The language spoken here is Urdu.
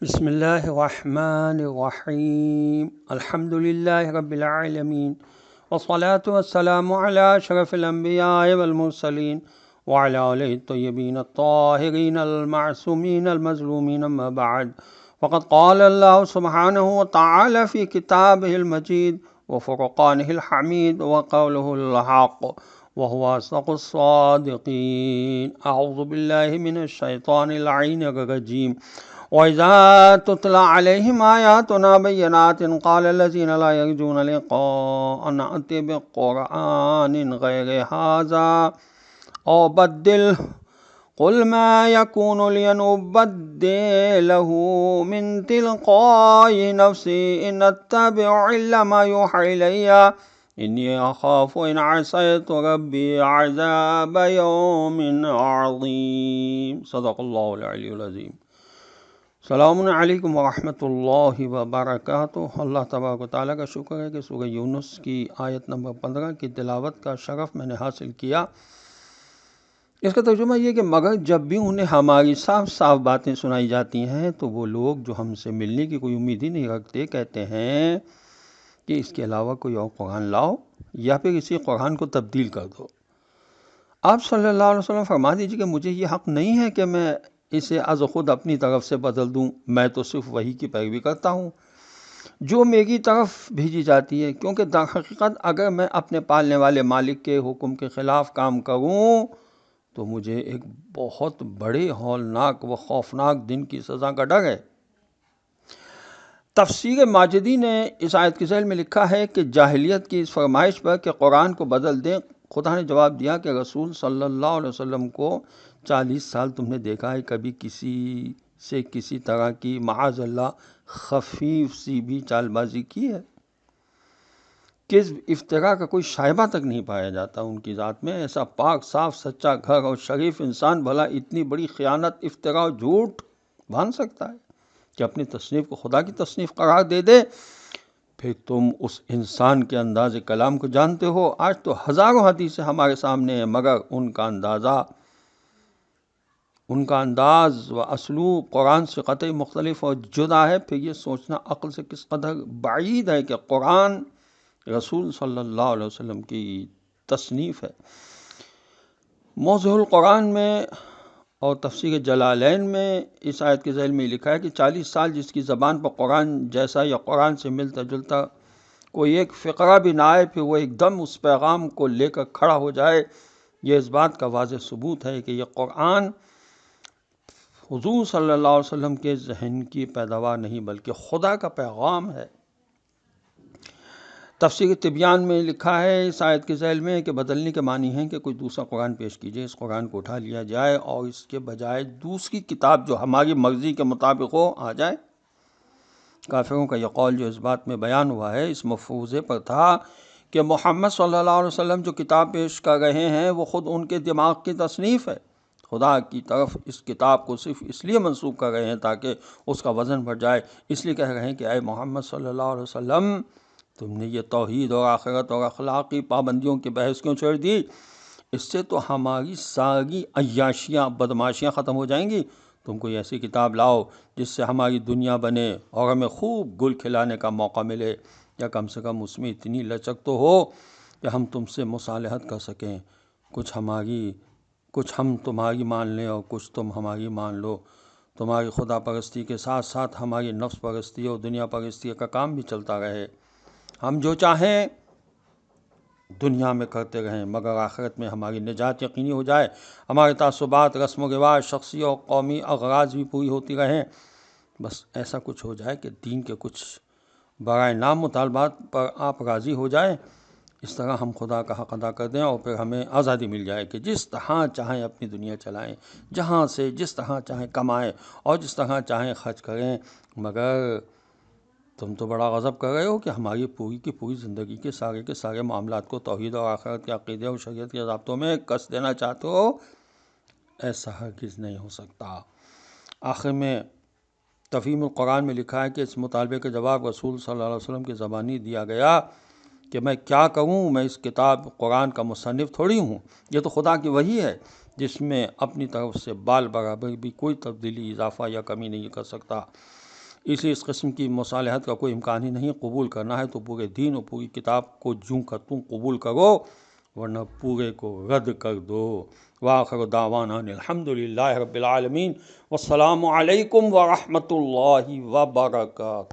بسم اللہ الرحمن الرحیم الحمد للہ رب العالمین والصلاة والسلام علی اشرف الانبیاء والمرسلین وعلی آلہ الطیبین الطاہرین المعصومین المظلومین اما بعد فقد قال اللہ سبحانہ وتعالی فی کتابہ المجید وفرقانہ الحمید وقولہ الحق وهو أصدق الصادقین اعوذ باللہ من الشیطان اللعین الرجیم وَإِذَا تُتْلَى عَلَيْهِمْ آيَاتُنَا بَيِّنَاتٍ قَالَ الَّذِينَ لَا يَرْجُونَ لِقَاءَنَا ائْتِ بِقُرْآنٍ غَيْرِ هَٰذَا أَوْ بَدِّلْهُ قُلْ مَا يَكُونُ لِي أَنْ أُبَدِّلَهُ مِنْ تِلْقَاءِ نَفْسِي إِنْ أَتَّبِعُ إِلَّا مَا يُوحَىٰ إِلَيَّ إِنِّي أَخَافُ إِنْ عَصَيْتُ رَبِّي عَذَابَ يَوْمٍ عَظِيمٍ صدق اللہ العلی العظیم۔ السلام علیکم ورحمۃ اللہ وبرکاتہ۔ اللہ تبارک و تعالیٰ کا شکر ہے کہ سورہ یونس کی آیت نمبر 15 کی تلاوت کا شرف میں نے حاصل کیا۔ اس کا ترجمہ یہ کہ مگر جب بھی انہیں ہماری صاف صاف باتیں سنائی جاتی ہیں تو وہ لوگ جو ہم سے ملنے کی کوئی امید ہی نہیں رکھتے کہتے ہیں کہ اس کے علاوہ کوئی اور قرآن لاؤ یا پھر اسی قرآن کو تبدیل کر دو۔ آپ صلی اللہ علیہ وسلم فرما دیجیے کہ مجھے یہ حق نہیں ہے کہ میں اسے از خود اپنی طرف سے بدل دوں، میں تو صرف وہی کی پیروی کرتا ہوں جو میری طرف بھیجی جاتی ہے، کیونکہ در حقیقت اگر میں اپنے پالنے والے مالک کے حکم کے خلاف کام کروں تو مجھے ایک بہت بڑے ہولناک و خوفناک دن کی سزا کا ڈر ہے۔ تفسیر ماجدی نے اس آیت کے ذیل میں لکھا ہے کہ جاہلیت کی اس فرمائش پر کہ قرآن کو بدل دیں، خدا نے جواب دیا کہ رسول صلی اللہ علیہ وسلم کو 40 سال تم نے دیکھا ہے کبھی کسی سے کسی طرح کی معاذ اللہ خفیف سی بھی چال بازی کی ہے؟ کذب افتراء کا کوئی شائبہ تک نہیں پایا جاتا ان کی ذات میں۔ ایسا پاک صاف سچا گھر اور شریف انسان بھلا اتنی بڑی خیانت، افتراء اور جھوٹ باندھ سکتا ہے کہ اپنی تصنیف کو خدا کی تصنیف قرار دے دے؟ پھر تم اس انسان کے انداز کلام کو جانتے ہو۔ آج تو ہزاروں حدیثیں ہمارے سامنے ہیں مگر ان کا انداز و اسلوب قرآن سے قطعی مختلف اور جدا ہے۔ پھر یہ سوچنا عقل سے کس قدر بعید ہے کہ قرآن رسول صلی اللہ علیہ وسلم کی تصنیف ہے۔ موضوع القرآن میں اور تفسیر جلالین میں اس آیت کے ذیل میں لکھا ہے کہ 40 سال جس کی زبان پر قرآن جیسا یا قرآن سے ملتا جلتا کوئی ایک فقرہ بھی نہ آئے، پھر وہ ایک دم اس پیغام کو لے کر کھڑا ہو جائے، یہ اس بات کا واضح ثبوت ہے کہ یہ قرآن حضور صلی اللہ علیہ وسلم کے ذہن کی پیداوار نہیں بلکہ خدا کا پیغام ہے۔ تفسیر طبیان میں لکھا ہے اس آیت کے ذیل میں کہ بدلنے کے معنی ہیں کہ کوئی دوسرا قرآن پیش کیجئے، اس قرآن کو اٹھا لیا جائے اور اس کے بجائے دوسری کتاب جو ہماری مرضی کے مطابق ہو آ جائے۔ کافروں کا یہ قول جو اس بات میں بیان ہوا ہے اس مفروضے پر تھا کہ محمد صلی اللہ علیہ وسلم جو کتاب پیش کر رہے ہیں وہ خود ان کے دماغ کی تصنیف ہے۔ خدا کی طرف اس کتاب کو صرف اس لیے منسوب کر رہے ہیں تاکہ اس کا وزن بڑھ جائے، اس لیے کہہ رہے ہیں کہ اے محمد صلی اللہ علیہ وسلم تم نے یہ توحید اور آخرت اور اخلاقی پابندیوں کی بحث کیوں چھوڑ دی؟ اس سے تو ہماری ساری عیاشیاں بدماشیاں ختم ہو جائیں گی۔ تم کوئی ایسی کتاب لاؤ جس سے ہماری دنیا بنے اور ہمیں خوب گل کھلانے کا موقع ملے، یا کم سے کم اس میں اتنی لچک تو ہو کہ ہم تم سے مصالحت کر سکیں، کچھ ہم تمہاری مان لیں اور کچھ تم ہماری مان لو، تمہاری خدا پرستی کے ساتھ ساتھ ہماری نفس پرستی اور دنیا پرستی کا کام بھی چلتا رہے، ہم جو چاہیں دنیا میں کرتے رہیں مگر آخرت میں ہماری نجات یقینی ہو جائے، ہمارے تعصبات، رسم و رواج، شخصی اور قومی اغراض بھی پوری ہوتی رہیں، بس ایسا کچھ ہو جائے کہ دین کے کچھ برائے نام مطالبات پر آپ راضی ہو جائیں، اس طرح ہم خدا کا حق ادا کر دیں اور پھر ہمیں آزادی مل جائے کہ جس طرح چاہیں اپنی دنیا چلائیں، جہاں سے جس طرح چاہیں کمائیں اور جس طرح چاہیں خرچ کریں، مگر تم تو بڑا غضب کر رہے ہو کہ ہماری پوری کی پوری زندگی کے سارے معاملات کو توحید اور آخرت کے عقیدے اور شریعت کے ضابطوں میں کس دینا چاہتے ہو، ایسا ہرگز نہیں ہو سکتا۔ آخر میں تفہیم القرآن میں لکھا ہے کہ اس مطالبے کے جواب رسول صلی اللہ علیہ وسلم کی زبانی دیا گیا کہ میں کیا کروں، میں اس کتاب قرآن کا مصنف تھوڑی ہوں، یہ تو خدا کی وحی ہے جس میں اپنی طرف سے بال برابر بھی کوئی تبدیلی، اضافہ یا کمی نہیں کر سکتا۔ اس قسم کی مصالحت کا کوئی امکان ہی نہیں۔ قبول کرنا ہے تو پورے دین اور پوری کتاب کو جوں کا توں قبول کرو، ورنہ پورے کو رد کر دو۔ وآخر دعوانا الحمدللہ رب العالمین، والسلام علیکم ورحمۃ اللہ وبرکاتہ۔